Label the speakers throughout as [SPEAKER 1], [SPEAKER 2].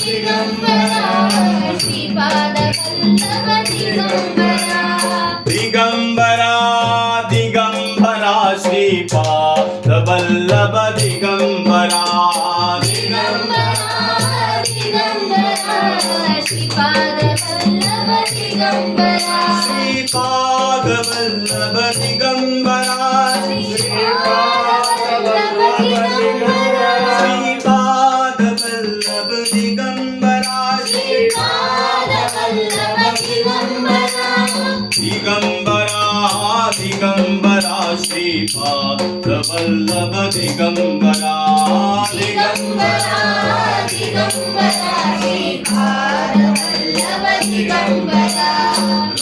[SPEAKER 1] दिगंबरा श्रीपाद वल्लभ दिगंबरा
[SPEAKER 2] दिगंबरा दिगंबरा श्रीपाद वल्लभ दिगंबरा
[SPEAKER 1] दिगंबरा दिगंबरा श्रीपाद वल्लभ दिगंबरा
[SPEAKER 2] श्रीपाद वल्लभ दिगंबरा
[SPEAKER 1] श्रीपाद वल्लभ दिगंबरा
[SPEAKER 2] श्रीपाद वल्लभ दिगंबरा
[SPEAKER 1] श्रीपाद वल्लभ दिगंबरा
[SPEAKER 2] दिगंबरा दिगंबरा श्रीपाद वल्लभ दिगंबरा
[SPEAKER 1] दिगंबरा दिगंबरा श्रीपाद वल्लभ दिगंबरा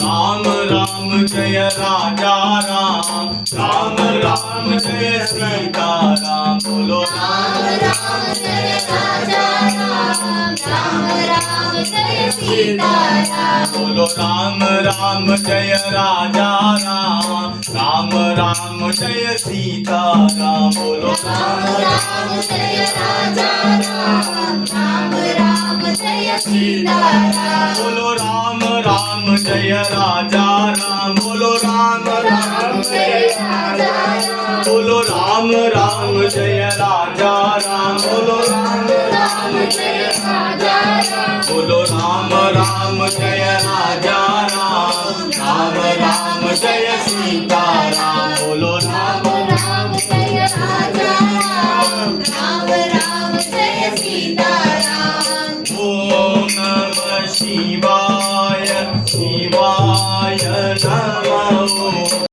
[SPEAKER 2] राम राम जय राजा राम राम राम जय सीता राम बोलो
[SPEAKER 1] राम राम जय राजा राम राम राम जय सीता राम
[SPEAKER 2] बोलो राम राम जय राजा राम राम राम जय सीता राम बोलो
[SPEAKER 1] राम राम जय राजा राम राम राम जय सीता राम
[SPEAKER 2] बोलो राम राम जय राजा राम बोलो राम
[SPEAKER 1] राम जय राजा राम
[SPEAKER 2] बोलो राम राम जय राजा राम बोलो राम
[SPEAKER 1] राम जय राजा राम
[SPEAKER 2] बोलो राम राम जय राजा राम राम राम जय सीता राम बोलो